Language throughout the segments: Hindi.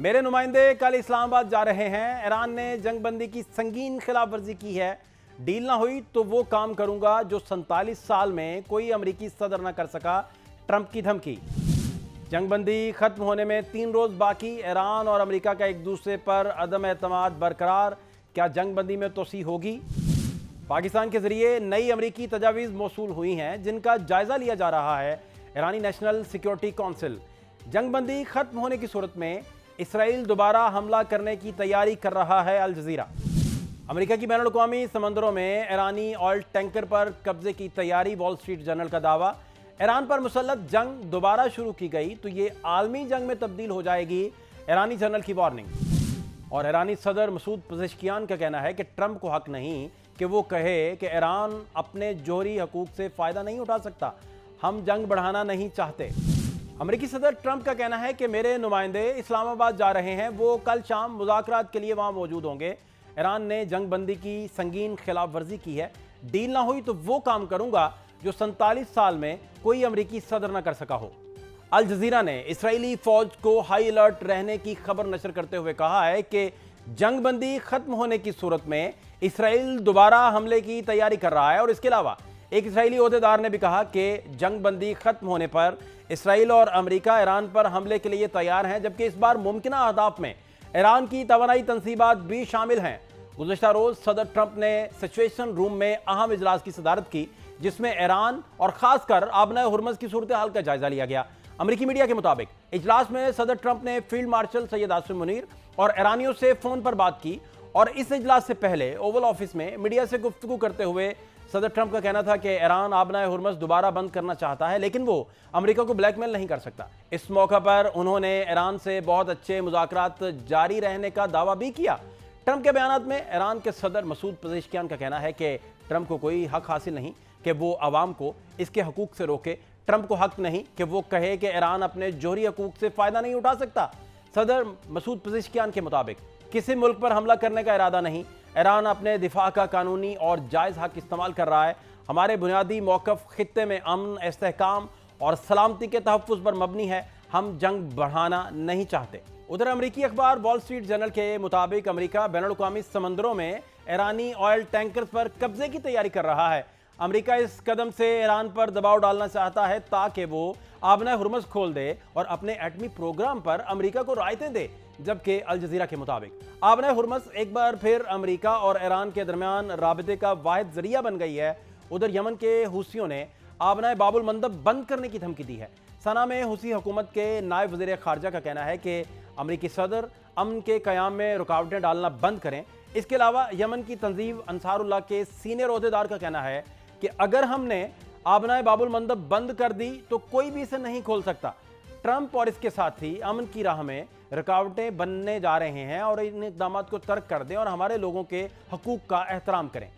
मेरे नुमाइंदे कल इस्लामाबाद जा रहे हैं। ईरान ने जंगबंदी की संगीन खिलाफ वर्जी की है। डील ना हुई तो वो काम करूंगा जो 47 साल में कोई अमेरिकी सदर ना कर सका, ट्रंप की धमकी। जंगबंदी खत्म होने में 3 रोज बाकी। ईरान और अमेरिका का एक दूसरे पर अदम एतमाद बरकरार। क्या जंगबंदी में तोसी होगी? पाकिस्तान के जरिए नई अमेरिकी तजावीज़ मौसूल हुई हैं जिनका जायजा लिया जा रहा है ईरानी नेशनल सिक्योरिटी काउंसिल। जंगबंदी खत्म होने की सूरत में इसराइल दोबारा हमला करने की तैयारी कर रहा है। अल जजीरा। अमेरिका की बैनुल-अक़वामी समंदरों में ईरानी ऑयल टैंकर पर कब्जे की तैयारी। वॉल स्ट्रीट जर्नल का दावा, ईरान पर मुसल्लत जंग दोबारा शुरू की गई तो ये आलमी जंग में तब्दील हो जाएगी। ईरानी जर्नल की वार्निंग। और ईरानी सदर मसूद पेज़ेश्कियान का कहना है कि ट्रंप को हक नहीं कि वो कहे कि ईरान अपने जोहरी हकूक से फ़ायदा नहीं उठा सकता। हम जंग बढ़ाना नहीं चाहते। अमेरिकी सदर ट्रंप का कहना है कि मेरे नुमाइंदे इस्लामाबाद जा रहे हैं, वो कल शाम मुज़ाकरात के लिए वहां मौजूद होंगे। ईरान ने जंगबंदी की संगीन खिलाफ वर्जी की है। डील ना हुई तो वो काम करूंगा जो 47 साल में कोई अमेरिकी सदर ना कर सका हो। अल जजीरा ने इसराइली फौज को हाई अलर्ट रहने की खबर नशर करते हुए कहा है कि जंगबंदी खत्म होने की सूरत में इसराइल दोबारा हमले की तैयारी कर रहा है। और इसके अलावा एक इसराइली ओहदेदार ने भी कहा कि जंगबंदी खत्म होने पर इसराइल और अमेरिका ईरान पर हमले के लिए तैयार हैं, जबकि इस बार मुमकिन अहदाफ में ईरान की तवानाई तनसीबात भी शामिल हैं। गुज़श्ता रोज सदर ट्रंप ने सिचुएशन रूम में अहम इजलास की सदारत की जिसमें ईरान और खासकर आबना हुर्मज़ की सूरत हाल का जायजा लिया गया। अमेरिकी मीडिया के मुताबिक इजलास में सदर ट्रंप ने फील्ड मार्शल सैयद आसिम मुनीर और ईरानियों से फोन पर बात की। और इस इजलास से पहले ओवल ऑफिस में मीडिया से गुफ्तगू करते हुए सदर ट्रंप का कहना था कि ईरान आबना हुर्मज़ दोबारा बंद करना चाहता है, लेकिन वो अमेरिका को ब्लैकमेल नहीं कर सकता। इस मौका पर उन्होंने ईरान से बहुत अच्छे मुज़ाकरात जारी रहने का दावा भी किया। ट्रंप के बयान में ईरान के सदर मसूद पेज़ेश्कियान का कहना है कि ट्रंप को कोई हक हासिल नहीं कि वो आवाम को इसके हकूक से रोके। ट्रंप को हक नहीं कि वो कहे कि ईरान अपने जोहरी हकूक से फ़ायदा नहीं उठा सकता। सदर मसूद पेज़ेश्कियान के मुताबिक किसी मुल्क पर हमला करने का इरादा नहीं। ईरान अपने दिफा का कानूनी और जायज़ हक इस्तेमाल कर रहा है। हमारे बुनियादी मौक़िफ़ खित्ते में अमन, इस्तेहकाम और सलामती के तहफ़्फ़ुज़ पर मबनी है। हम जंग बढ़ाना नहीं चाहते। उधर अमरीकी अखबार वॉल स्ट्रीट जर्नल के मुताबिक अमरीका बैनुल-अक़वामी समंदरों में ईरानी ऑयल टैंकर्स पर कब्जे की तैयारी कर रहा है। अमरीका इस कदम से ईरान पर दबाव डालना चाहता है ताकि वो आबना हुर्मज़ खोल दे और अपने एटमी प्रोग्राम पर अमरीका को रायतें दे। जबकि अल जजीरा के मुताबिक आबना हुर्मज़ एक बार फिर अमरीका और ईरान के दरमियान राबते का वाहिद जरिया बन गई है। उधर यमन के हुसियों ने आबना बाबुल मंदब बंद करने की धमकी दी है। सना में हुसी हुकूमत के नायब वज़ीर ख़ारजा का कहना है कि अमरीकी सदर अमन के क़याम में रुकावटें डालना बंद करें। इसके अलावा यमन की तंजीम अंसारुल्लाह के सीनियर ओहदेदार का कहना है कि अगर हमने आबना बाबुल मंदब बंद कर दी तो कोई भी इसे नहीं खोल सकता। ट्रंप और इसके साथी अमन की राह में रुकावटें बनने जा रहे हैं और इन इक़दामात को तर्क कर दें और हमारे लोगों के हकूक़ का एहतराम करें।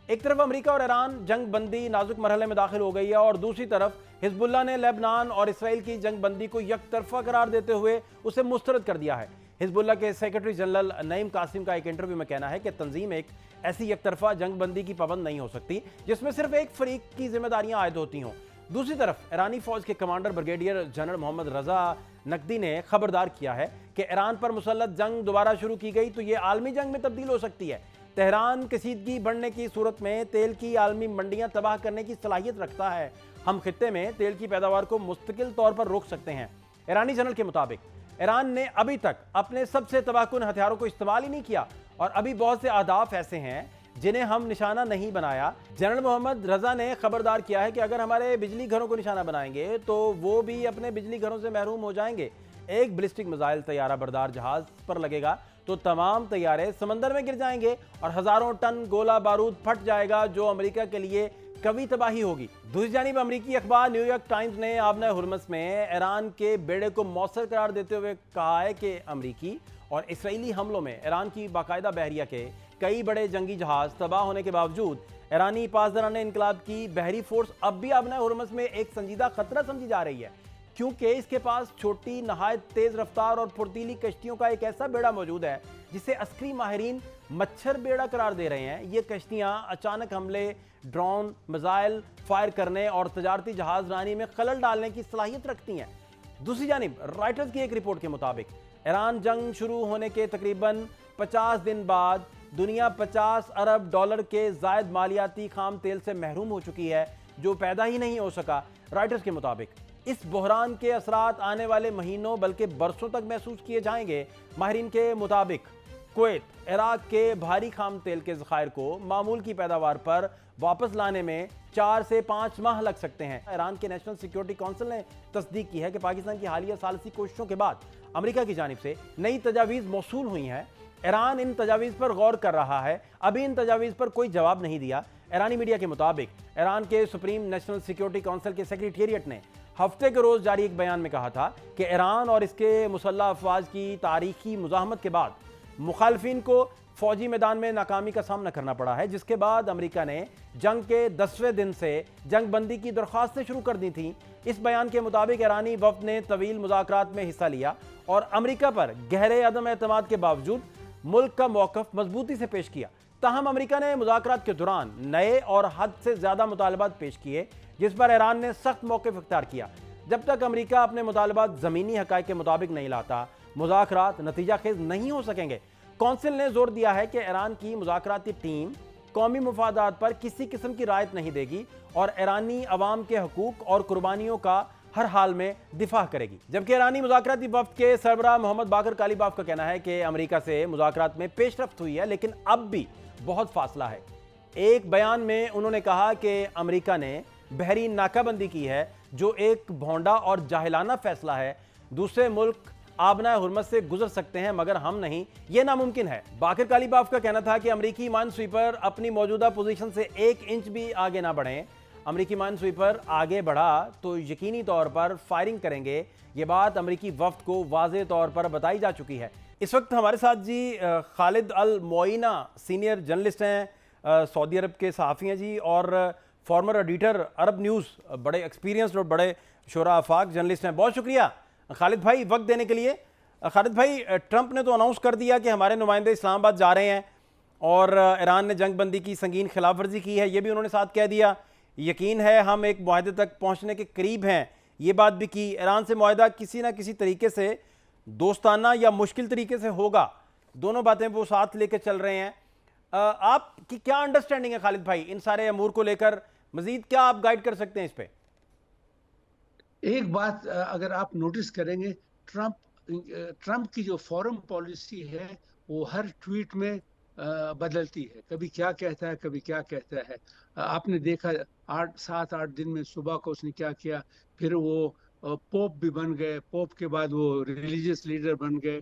एक तरफ अमेरिका और ईरान जंग बंदी नाजुक मरहले में दाखिल हो गई है और दूसरी तरफ हिजबुल्लाह ने लेबनान और इसराइल की जंग बंदी को यकतरफा करार देते हुए उसे मुस्तरद कर दिया है। हिजबुल्लाह के सेक्रेटरी जनरल नईम कासिम का एक इंटरव्यू में कहना है कि तंजीम एक ऐसी यकतरफा जंग बंदी की पाबंद नहीं हो सकती जिसमें सिर्फ एक फरीक की जिम्मेदारियां आयद होती हों। दूसरी तरफ ईरानी फौज के कमांडर ब्रिगेडियर जनरल मोहम्मद रजा नकदी ने खबरदार किया है कि ईरान पर मुसल्लत जंग दोबारा शुरू की गई तो ये आलमी जंग में तब्दील हो सकती है। तेहरान कशीदगी बढ़ने की सूरत में तेल की आलमी मंडियां तबाह करने की सलाहियत रखता है। हम खित्ते में तेल की पैदावार को मुस्तकिल तौर पर रोक सकते हैं। ईरानी जनरल के मुताबिक ईरान ने अभी तक अपने सबसे तबाहकुन हथियारों को इस्तेमाल ही नहीं किया और अभी बहुत से अहदाफ ऐसे हैं जिन्हें हम निशाना नहीं बनाया। जनरल मोहम्मद रजा ने खबरदार किया है कि अगर हमारे बिजली घरों को निशाना बनाएंगे तो वो भी अपने बिजली घरों से महरूम हो जाएंगे। एक बैलिस्टिक मिसाइल तैयारा बरदार जहाज पर लगेगा तो तमाम तैयारे समंदर में गिर जाएंगे और हजारों टन गोला बारूद फट जाएगा जो अमेरिका के लिए कभी तबाही होगी। दूसरी जानिब अमेरिकी अखबार न्यूयॉर्क टाइम्स ने आबना हुर्मज़ में ईरान के बेड़े को मौसर करार देते हुए कहा है कि अमेरिकी और इसराइली हमलों में ईरान की बाकायदा बहरिया के कई बड़े जंगी जहाज तबाह होने के बावजूद ईरानी पासदारान इनकलाब की बहरी फोर्स अब भी आबना हुर्मज़ में एक संजीदा खतरा समझी जा रही है, क्योंकि इसके पास छोटी नहायत तेज रफ्तार और फुर्तीली कश्तियों का एक ऐसा बेड़ा मौजूद है जिसे अस्करी माहिरीन मच्छर बेड़ा करार दे रहे हैं। ये कश्तियां अचानक हमले, ड्रोन, मिसाइल फायर करने और तजारती जहाज रानी में खलल डालने की सलाहियत रखती हैं। दूसरी जानिब रॉयटर्स की एक रिपोर्ट के मुताबिक ईरान जंग शुरू होने के तकरीबन 50 दिन बाद दुनिया 50 अरब डॉलर के जायद मालियाती खाम तेल से महरूम हो चुकी है, जो पैदा ही नहीं हो सका। रॉयटर्स के मुताबिक इस बहरान के असरात आने वाले महीनों बल्कि बरसों तक महसूस किए जाएंगे। माहिरीन के मुताबिक कुवैत इराक के भारी खाम तेल के ज़खायर को मामूल की पैदावार पर वापस लाने में 4 से 5 माह लग सकते हैं। ईरान के नेशनल सिक्योरिटी काउंसिल ने तस्दीक की है कि पाकिस्तान की हालिया सालसी कोशिशों के बाद अमेरिका की जानिब से नई तजावीज़ मौसूल हुई हैं। ईरान इन तजावीज़ पर गौर कर रहा है, अभी इन तजावीज़ पर कोई जवाब नहीं दिया। ईरानी मीडिया के मुताबिक ईरान के सुप्रीम नेशनल सिक्योरिटी काउंसिल के सेक्रेटेरिएट ने हफ्ते के रोज़ जारी एक बयान में कहा था कि ईरान और इसके मुसल्लह अफवाज की तारीखी मुज़ाहमत के बाद मुखालफिन को फौजी मैदान में नाकामी का सामना करना पड़ा है, जिसके बाद अमेरिका ने जंग के 10वें दिन से जंग बंदी की दरख्वास्तें शुरू कर दी थी। इस बयान के मुताबिक ईरानी वफ्द ने तवील मुज़ाकरात में हिस्सा लिया और अमेरिका पर गहरे अदम एतमाद के बावजूद मुल्क का मौक़िफ़ मजबूती से पेश किया। ताहम अमेरिका ने मुज़ाकरात के दौरान नए और हद से ज़्यादा मुतालबात पेश किए, जिस पर ईरान ने सख्त मौक़िफ़ इख्तियार किया। जब तक अमेरिका अपने मुतालबात ज़मीनी हक़ाइक़ के मुताबिक नहीं लाता, मुज़ाकरात नतीजा खेज़ नहीं हो सकेंगे। कौंसिल ने जोर दिया है कि ईरान की मुज़ाकराती टीम कौमी मुफादात पर किसी किस्म की रायत नहीं देगी और ईरानी अवाम के हकूक़ और कुर्बानियों का हर हाल में दिफा करेगी। जबकि ईरानी मुज़ाकराती वफ़द के सरबराह मोहम्मद बाकर कालीबाफ का कहना है कि अमेरिका से मुज़ाकरात में पेशरफ्त हुई है, लेकिन अब भी बहुत फासला है। एक बयान में उन्होंने कहा कि अमेरिका ने बहरीन नाकाबंदी की है, जो एक भोंडा और जाहिलाना फैसला है। दूसरे मुल्क आबना हुर्मत से गुजर सकते हैं मगर हम नहीं, यह नामुमकिन है। बाकर कालीबाफ का कहना था कि अमेरिकी माइनस्वीपर अपनी मौजूदा पोजीशन से 1 इंच भी आगे ना बढ़ें। अमेरिकी माइनस्वीपर आगे बढ़ा तो यकीनी तौर पर फायरिंग करेंगे। ये बात अमेरिकी वफ्द को वाज़े तौर पर बताई जा चुकी है। इस वक्त हमारे साथ जी खालिद अल मोइना सीनियर जर्नलिस्ट हैं, सऊदी अरब के सहाफ़ी हैं जी, और फॉर्मर एडिटर अरब न्यूज़, बड़े एक्सपीरियंस्ड और बड़े शोरा आफाक जर्नलिस्ट हैं। बहुत शुक्रिया खालिद भाई वक्त देने के लिए। खालिद भाई, ट्रंप ने तो अनाउंस कर दिया कि हमारे नुमाइंदे इस्लामाबाद जा रहे हैं और ईरान ने जंग बंदी की संगीन खिलाफ वर्जी की है, ये भी उन्होंने साथ कह दिया। यकीन है हम एक मुआहदे तक पहुंचने के करीब हैं, ये बात भी की। ईरान से मुआहदा किसी ना किसी तरीके से दोस्ताना या मुश्किल तरीके से होगा, दोनों बातें वो साथ लेकर चल रहे हैं। आपकी क्या अंडरस्टैंडिंग है खालिद भाई इन सारे अमूर को लेकर? मजीद क्या आप गाइड कर सकते हैं इस पे? एक बात अगर आप नोटिस करेंगे, ट्रंप की जो फॉरेन पॉलिसी है वो हर ट्वीट में बदलती है। कभी क्या कहता है, कभी क्या कहता है। आपने देखा 7-8 दिन में सुबह को उसने क्या किया, फिर वो पोप भी बन गए, पोप के बाद वो रिलीजियस लीडर बन गए।